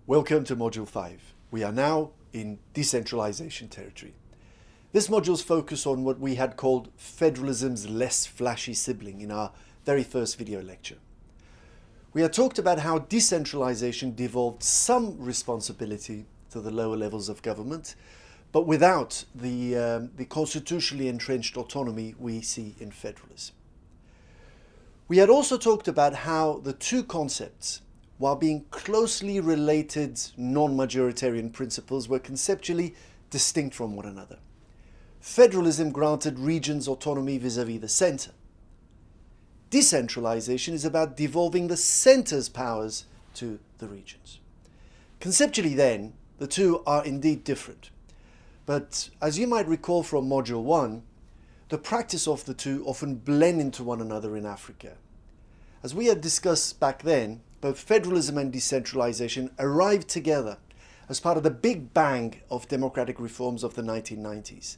Welcome to Module 5. We are now in decentralization territory. This module's focus on what we had called Federalism's less flashy sibling in our very first video lecture. We had talked about how decentralization devolved some responsibility to the lower levels of government, but without the constitutionally entrenched autonomy we see in federalism. We had also talked about how the two concepts, while being closely related non-majoritarian principles, were conceptually distinct from one another. Federalism granted regions autonomy vis-à-vis the centre. Decentralization is about devolving the centre's powers to the regions. Conceptually then, the two are indeed different. But as you might recall from Module 1, the practice of the two often blend into one another in Africa. As we had discussed back then, both federalism and decentralization arrived together as part of the big bang of democratic reforms of the 1990s.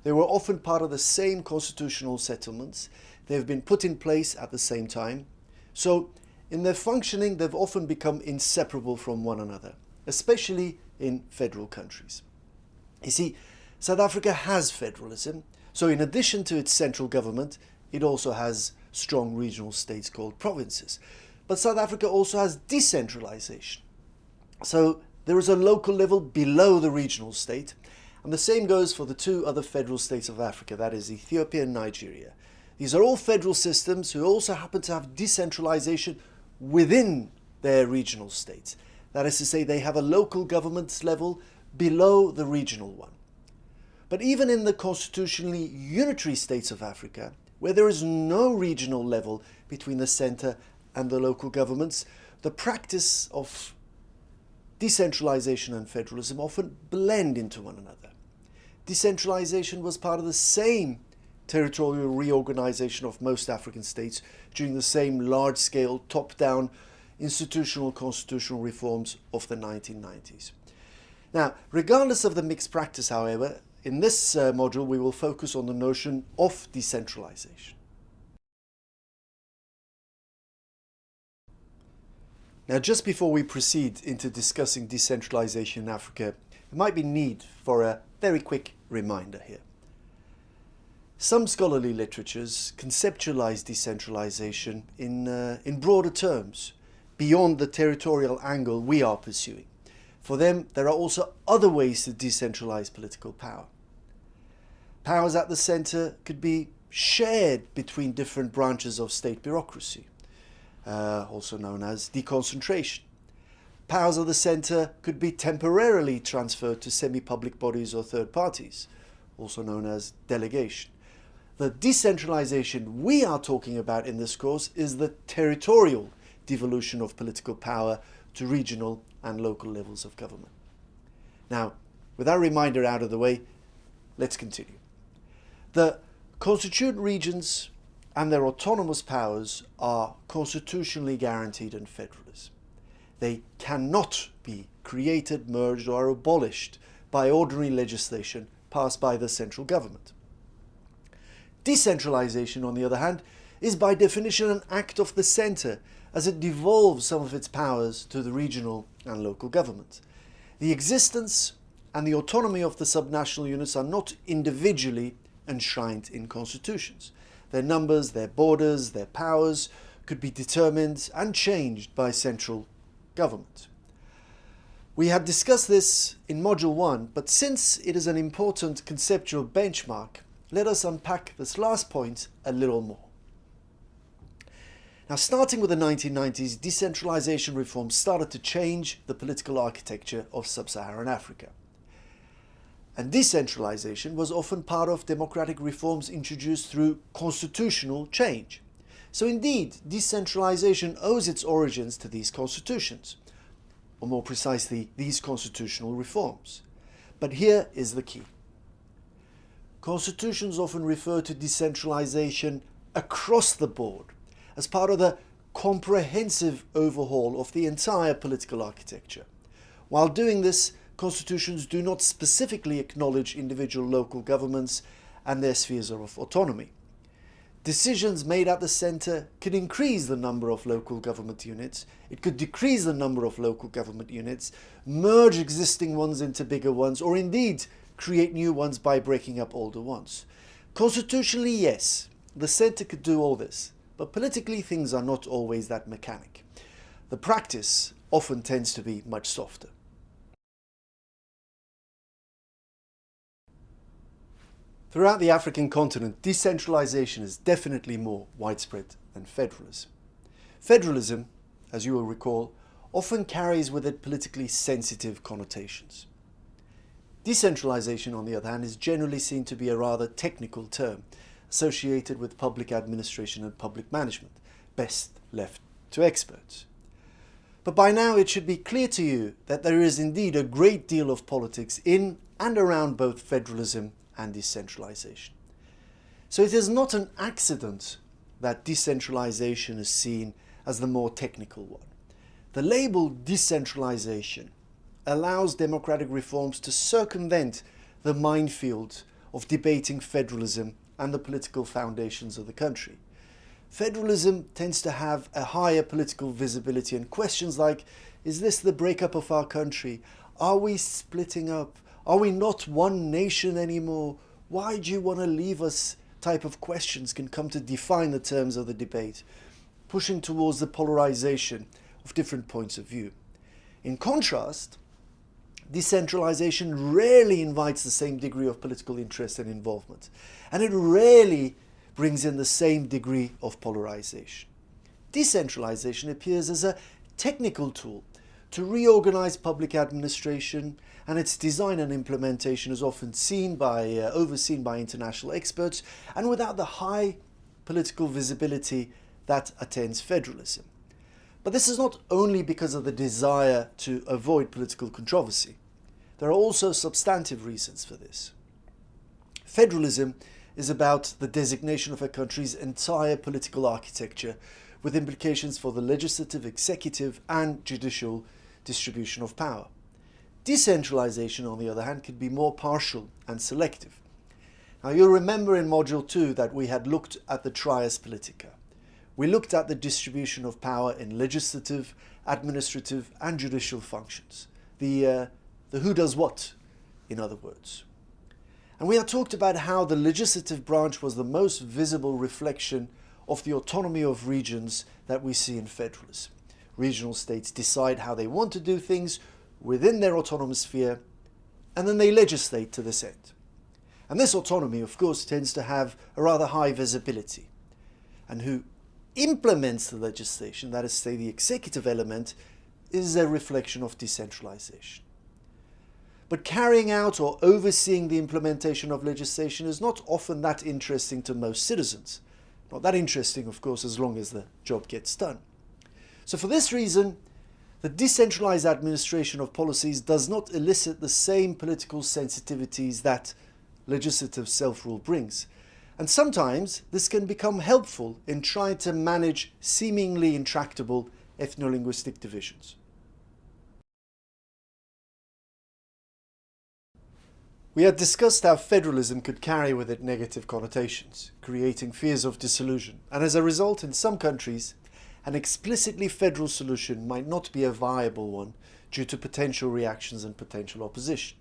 They were often part of the same constitutional settlements. They have been put in place at the same time. So in their functioning, they've often become inseparable from one another, especially in federal countries. You see, South Africa has federalism. So in addition to its central government, it also has strong regional states called provinces. But South Africa also has decentralization. So there is a local level below the regional state, and the same goes for the two other federal states of Africa, that is Ethiopia and Nigeria. These are all federal systems who also happen to have decentralization within their regional states. That is to say, they have a local government level below the regional one. But even in the constitutionally unitary states of Africa, where there is no regional level between the center and the local governments, the practice of decentralization and federalism often blend into one another. Decentralization was part of the same territorial reorganization of most African states during the same large-scale, top-down institutional constitutional reforms of the 1990s. Now, regardless of the mixed practice, however, in this module we will focus on the notion of decentralization. Now, just before we proceed into discussing decentralization in Africa, there might be need for a very quick reminder here. Some scholarly literatures conceptualize decentralization in broader terms, beyond the territorial angle we are pursuing. For them, there are also other ways to decentralize political power. Powers at the center could be shared between different branches of state bureaucracy, also known as deconcentration. Powers of the centre could be temporarily transferred to semi-public bodies or third parties, also known as delegation. The decentralization we are talking about in this course is the territorial devolution of political power to regional and local levels of government. Now, with that reminder out of the way, let's continue. The constituent regions and their autonomous powers are constitutionally guaranteed in federalism. They cannot be created, merged, or abolished by ordinary legislation passed by the central government. Decentralization, on the other hand, is by definition an act of the centre, as it devolves some of its powers to the regional and local government. The existence and the autonomy of the subnational units are not individually enshrined in constitutions. Their numbers, their borders, their powers could be determined and changed by central government. We had discussed this in Module 1, but since it is an important conceptual benchmark, let us unpack this last point a little more. Now, starting with the 1990s, decentralization reforms started to change the political architecture of sub-Saharan Africa. And decentralization was often part of democratic reforms introduced through constitutional change. So indeed, decentralization owes its origins to these constitutions, or more precisely, these constitutional reforms. But here is the key. Constitutions often refer to decentralization across the board, as part of the comprehensive overhaul of the entire political architecture. While doing this, constitutions do not specifically acknowledge individual local governments and their spheres of autonomy. Decisions made at the centre could increase the number of local government units, it could decrease the number of local government units, merge existing ones into bigger ones, or indeed create new ones by breaking up older ones. Constitutionally, yes, the centre could do all this, but politically things are not always that mechanic. The practice often tends to be much softer. Throughout the African continent, decentralization is definitely more widespread than federalism. Federalism, as you will recall, often carries with it politically sensitive connotations. Decentralization, on the other hand, is generally seen to be a rather technical term associated with public administration and public management, best left to experts. But by now it should be clear to you that there is indeed a great deal of politics in and around both federalism and decentralization. So it is not an accident that decentralization is seen as the more technical one. The label decentralization allows democratic reforms to circumvent the minefield of debating federalism and the political foundations of the country. Federalism tends to have a higher political visibility, and questions like, is this the breakup of our country? Are we splitting up? Are we not one nation anymore? Why do you want to leave us? Type of questions can come to define the terms of the debate, pushing towards the polarization of different points of view. In contrast, decentralization rarely invites the same degree of political interest and involvement, and it rarely brings in the same degree of polarization. Decentralization appears as a technical tool to reorganize public administration, and its design and implementation is often overseen by international experts and without the high political visibility that attends federalism. But this is not only because of the desire to avoid political controversy. There are also substantive reasons for this. Federalism is about the designation of a country's entire political architecture, with implications for the legislative, executive, and judicial distribution of power. Decentralization, on the other hand, can be more partial and selective. Now, you'll remember in Module 2 that we had looked at the trias politica. We looked at the distribution of power in legislative, administrative, and judicial functions. The who does what, in other words. And we had talked about how the legislative branch was the most visible reflection of the autonomy of regions that we see in federalism. Regional states decide how they want to do things within their autonomous sphere, and then they legislate to this end. And this autonomy, of course, tends to have a rather high visibility. And who implements the legislation, that is, say, the executive element, is a reflection of decentralization. But carrying out or overseeing the implementation of legislation is not often that interesting to most citizens. Not that interesting, of course, as long as the job gets done. So for this reason, the decentralized administration of policies does not elicit the same political sensitivities that legislative self-rule brings. And sometimes this can become helpful in trying to manage seemingly intractable ethno-linguistic divisions. We had discussed how federalism could carry with it negative connotations, creating fears of dissolution, and as a result, in some countries, an explicitly federal solution might not be a viable one due to potential reactions and potential opposition.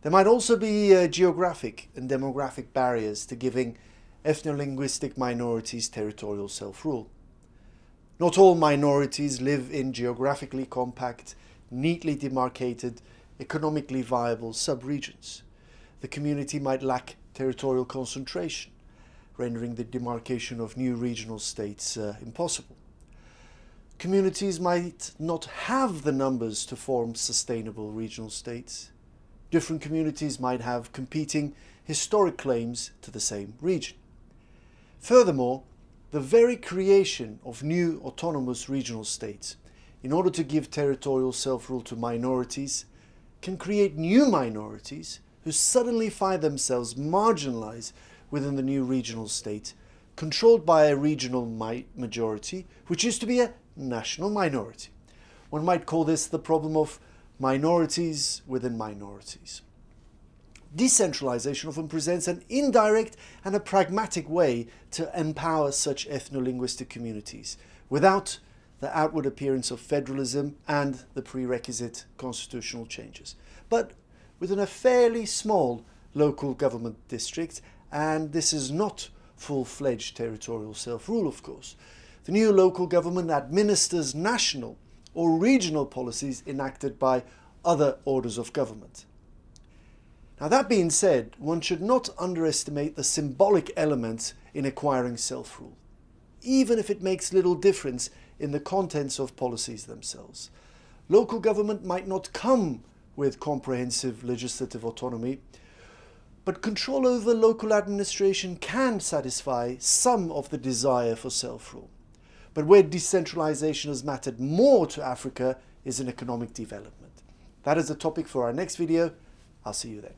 There might also be geographic and demographic barriers to giving ethno-linguistic minorities territorial self-rule. Not all minorities live in geographically compact, neatly demarcated, economically viable sub-regions. The community might lack territorial concentration, rendering the demarcation of new regional states impossible. Communities might not have the numbers to form sustainable regional states. Different communities might have competing historic claims to the same region. Furthermore, the very creation of new autonomous regional states, in order to give territorial self-rule to minorities, can create new minorities who suddenly find themselves marginalized within the new regional state, controlled by a regional majority, which used to be a national minority. One might call this the problem of minorities within minorities. decentralization often presents an indirect and a pragmatic way to empower such ethno-linguistic communities without the outward appearance of federalism and the prerequisite constitutional changes, but within a fairly small local government district, and this is not full-fledged territorial self-rule, of course. The new local government administers national or regional policies enacted by other orders of government. Now, that being said, one should not underestimate the symbolic element in acquiring self-rule, even if it makes little difference in the contents of policies themselves. Local government might not come with comprehensive legislative autonomy, but control over local administration can satisfy some of the desire for self-rule. But where decentralization has mattered more to Africa is in economic development. That is the topic for our next video. I'll see you then.